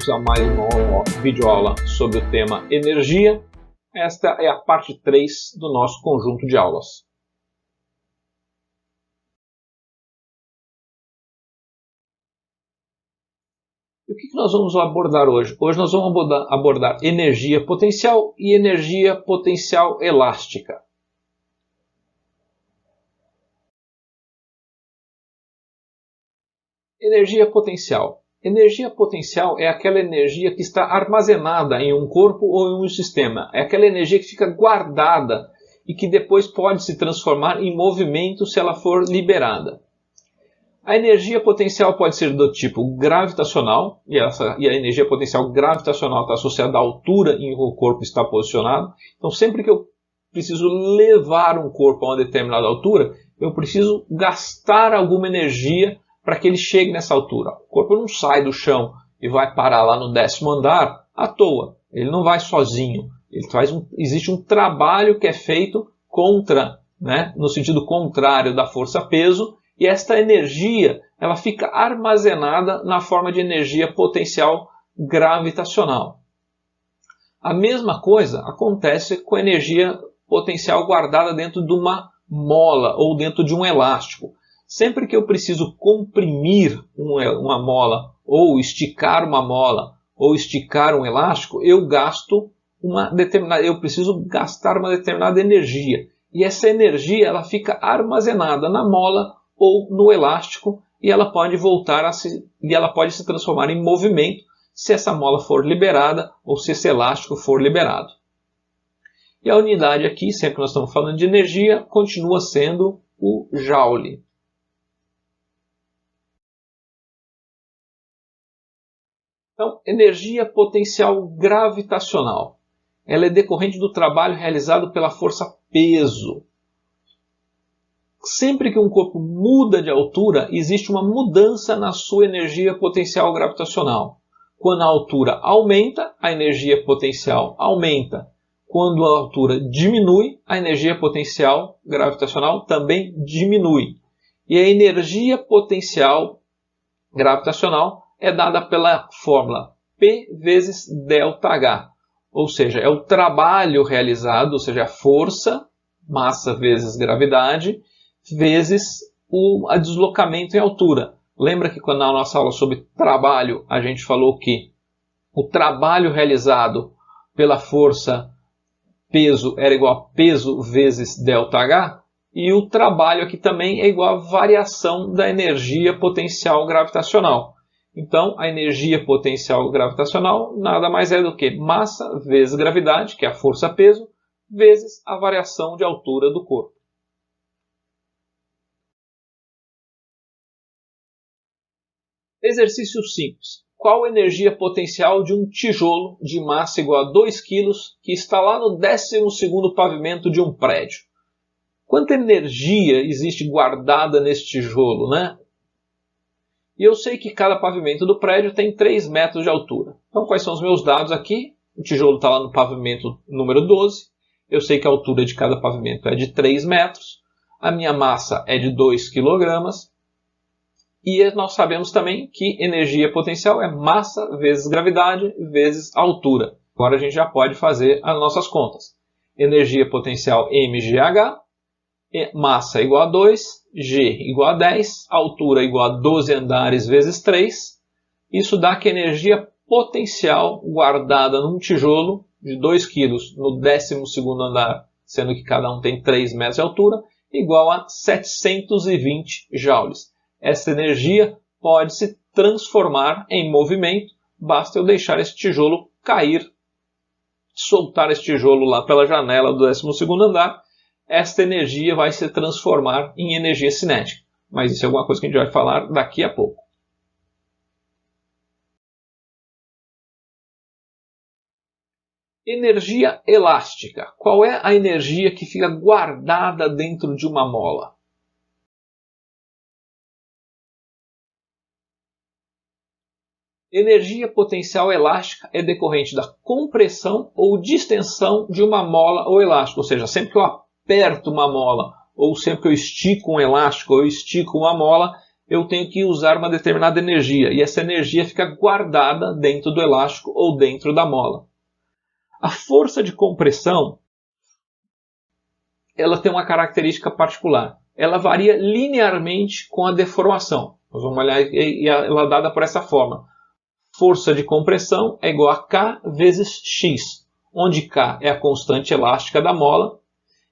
bem-vindos a mais uma videoaula sobre o tema energia. Esta é a parte 3 do nosso conjunto de aulas. E o que nós vamos abordar hoje? Hoje nós vamos abordar energia potencial e energia potencial elástica. Energia potencial. Energia potencial é aquela energia que está armazenada em um corpo ou em um sistema. É aquela energia que fica guardada e que depois pode se transformar em movimento se ela for liberada. A energia potencial pode ser do tipo gravitacional, e a energia potencial gravitacional está associada à altura em que o corpo está posicionado. Então, sempre que eu preciso levar um corpo a uma determinada altura, eu preciso gastar alguma energia para que ele chegue nessa altura. O corpo não sai do chão e vai parar lá no 10º andar à toa. Ele não vai sozinho. Existe um trabalho que é feito no sentido contrário da força-peso, e esta energia ela fica armazenada na forma de energia potencial gravitacional. A mesma coisa acontece com a energia potencial guardada dentro de uma mola ou dentro de um elástico. Sempre que eu preciso comprimir uma mola, ou esticar uma mola, ou esticar um elástico, eu preciso gastar uma determinada energia. E essa energia ela fica armazenada na mola ou no elástico, e ela pode se transformar em movimento se essa mola for liberada ou se esse elástico for liberado. E a unidade aqui, sempre que nós estamos falando de energia, continua sendo o Joule. Então, energia potencial gravitacional. Ela é decorrente do trabalho realizado pela força peso. Sempre que um corpo muda de altura, existe uma mudança na sua energia potencial gravitacional. Quando a altura aumenta, a energia potencial aumenta. Quando a altura diminui, a energia potencial gravitacional também diminui. E a energia potencial gravitacional é dada pela fórmula P vezes ΔH, ou seja, é o trabalho realizado, ou seja, a força, massa vezes gravidade, vezes o deslocamento em altura. Lembra que na nossa aula sobre trabalho, a gente falou que o trabalho realizado pela força peso era igual a peso vezes ΔH? E o trabalho aqui também é igual a variação da energia potencial gravitacional. Então, a energia potencial gravitacional nada mais é do que massa vezes gravidade, que é a força-peso, vezes a variação de altura do corpo. Exercício simples. Qual a energia potencial de um tijolo de massa igual a 2 kg que está lá no 12º pavimento de um prédio? Quanta energia existe guardada nesse tijolo, né? E eu sei que cada pavimento do prédio tem 3 metros de altura. Então, quais são os meus dados aqui? O tijolo está lá no pavimento número 12. Eu sei que a altura de cada pavimento é de 3 metros. A minha massa é de 2 kg. E nós sabemos também que energia potencial é massa vezes gravidade vezes altura. Agora a gente já pode fazer as nossas contas. Energia potencial mgh. Massa igual a 2, G igual a 10, altura igual a 12 andares vezes 3. Isso dá que a energia potencial guardada num tijolo de 2 kg no 12º andar, sendo que cada um tem 3 metros de altura, igual a 720 joules. Essa energia pode se transformar em movimento, basta eu deixar esse tijolo cair, soltar esse tijolo lá pela janela do 12º andar. Esta energia vai se transformar em energia cinética. Mas isso é alguma coisa que a gente vai falar daqui a pouco. Energia elástica. Qual é a energia que fica guardada dentro de uma mola? Energia potencial elástica é decorrente da compressão ou distensão de uma mola ou elástico. Ou seja, sempre que eu aperto uma mola ou sempre que eu estico um elástico ou eu estico uma mola, eu tenho que usar uma determinada energia, e essa energia fica guardada dentro do elástico ou dentro da mola. A força de compressão, ela tem uma característica particular. Ela varia linearmente com a deformação. Nós vamos olhar e ela é dada por essa forma. Força de compressão é igual a K vezes X, onde K é a constante elástica da mola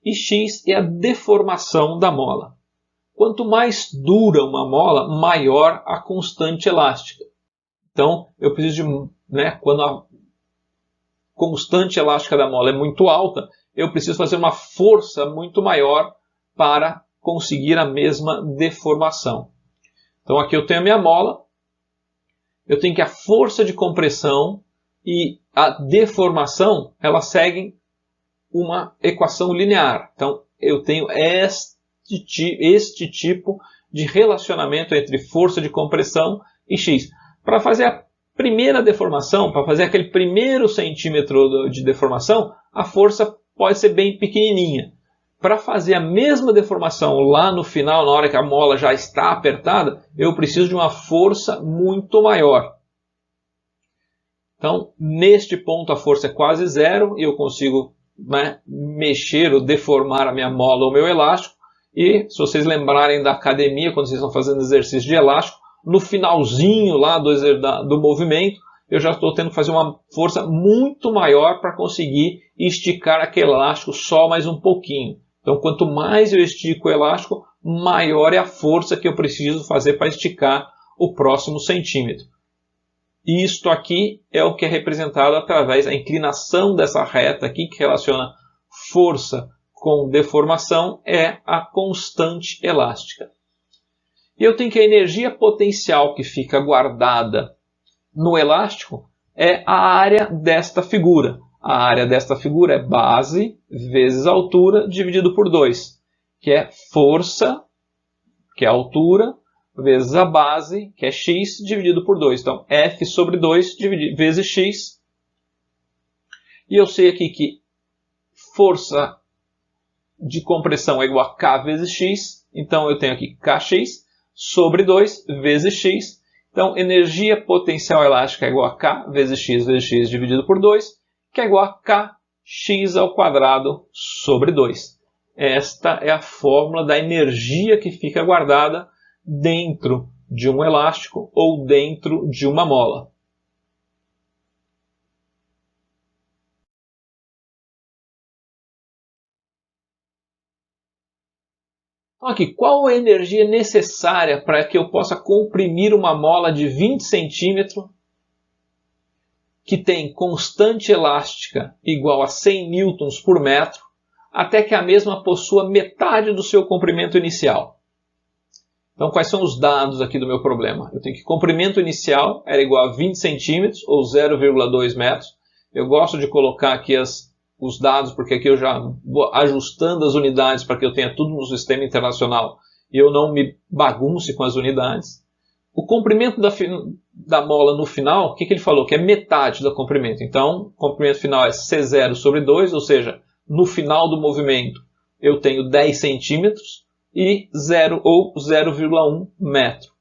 e X é a deformação da mola. Quanto mais dura uma mola, maior a constante elástica. Então, eu preciso de, quando a constante elástica da mola é muito alta, eu preciso fazer uma força muito maior para conseguir a mesma deformação. Então, aqui eu tenho a minha mola, eu tenho que a força de compressão e a deformação, elas seguem uma equação linear. Então, eu tenho este tipo de relacionamento entre força de compressão e X. Para fazer a primeira deformação, para fazer aquele primeiro centímetro de deformação, a força pode ser bem pequenininha. Para fazer a mesma deformação lá no final, na hora que a mola já está apertada, eu preciso de uma força muito maior. Então, neste ponto a força é quase zero e eu consigo mexer ou deformar a minha mola ou o meu elástico. E se vocês lembrarem da academia, quando vocês estão fazendo exercício de elástico, no finalzinho lá do movimento, eu já estou tendo que fazer uma força muito maior para conseguir esticar aquele elástico só mais um pouquinho. Então, quanto mais eu estico o elástico, maior é a força que eu preciso fazer para esticar o próximo centímetro. E isto aqui é o que é representado através da inclinação dessa reta aqui, que relaciona força com deformação, é a constante elástica. E eu tenho que a energia potencial que fica guardada no elástico é a área desta figura. A área desta figura é base vezes altura dividido por 2, que é força, que é a altura, vezes a base, que é x, dividido por 2. Então, F sobre 2 vezes x. E eu sei aqui que força de compressão é igual a K vezes x. Então, eu tenho aqui Kx sobre 2 vezes x. Então, energia potencial elástica é igual a K vezes x dividido por 2, que é igual a Kx ao quadrado sobre 2. Esta é a fórmula da energia que fica guardada dentro de um elástico ou dentro de uma mola. Então aqui, qual a energia necessária para que eu possa comprimir uma mola de 20 centímetros que tem constante elástica igual a 100 newtons por metro até que a mesma possua metade do seu comprimento inicial? Então, quais são os dados aqui do meu problema? Eu tenho que o comprimento inicial era igual a 20 centímetros, ou 0,2 metros. Eu gosto de colocar aqui os dados, porque aqui eu já vou ajustando as unidades para que eu tenha tudo no sistema internacional e eu não me bagunce com as unidades. O comprimento da mola no final, o que ele falou? Que é metade do comprimento. Então, o comprimento final é C0 sobre 2, ou seja, no final do movimento eu tenho 10 centímetros, e 0 ou 0,1 metro.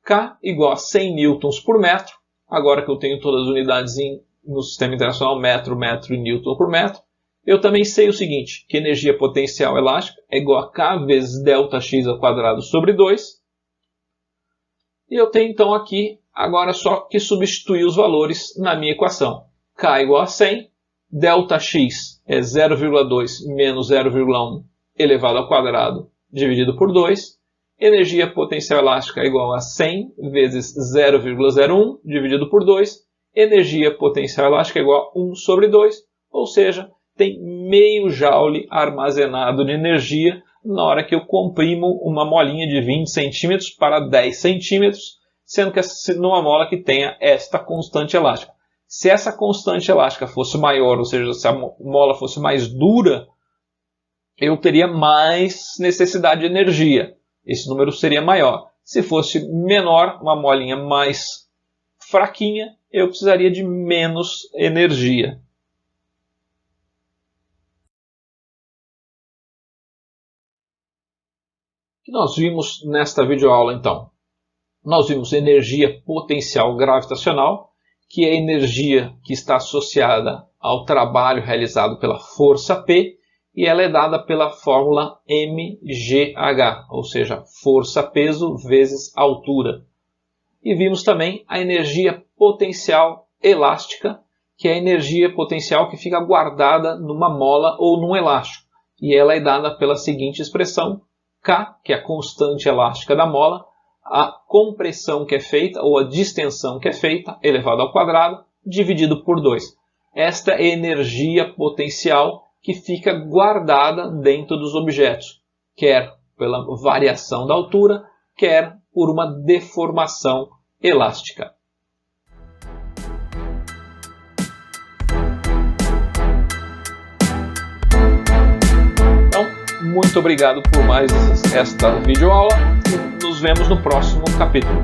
K igual a 100 newtons por metro. Agora que eu tenho todas as unidades no sistema internacional, metro, metro e newton por metro, eu também sei o seguinte, que energia potencial elástica é igual a K vezes ΔX ao quadrado sobre 2. E eu tenho então aqui, agora só que substituir os valores na minha equação. K igual a 100, ΔX é 0,2 menos 0,1 elevado ao quadrado dividido por 2. Energia potencial elástica é igual a 100 vezes 0,01 dividido por 2. Energia potencial elástica é igual a 1 sobre 2, ou seja, tem meio joule armazenado de energia na hora que eu comprimo uma molinha de 20 centímetros para 10 centímetros, sendo que numa mola que tenha esta constante elástica. Se essa constante elástica fosse maior, ou seja, se a mola fosse mais dura, eu teria mais necessidade de energia. Esse número seria maior. Se fosse menor, uma molinha mais fraquinha, eu precisaria de menos energia. que nós vimos nesta videoaula então? Nós vimos energia potencial gravitacional, que é a energia que está associada ao trabalho realizado pela força P, e ela é dada pela fórmula mgh, ou seja, força-peso vezes altura. E vimos também a energia potencial elástica, que é a energia potencial que fica guardada numa mola ou num elástico. E ela é dada pela seguinte expressão: K, que é a constante elástica da mola, a compressão que é feita, ou a distensão que é feita, elevado ao quadrado, dividido por 2. Esta é a energia potencial que fica guardada dentro dos objetos, quer pela variação da altura, quer por uma deformação elástica. Então, muito obrigado por mais esta videoaula e nos vemos no próximo capítulo.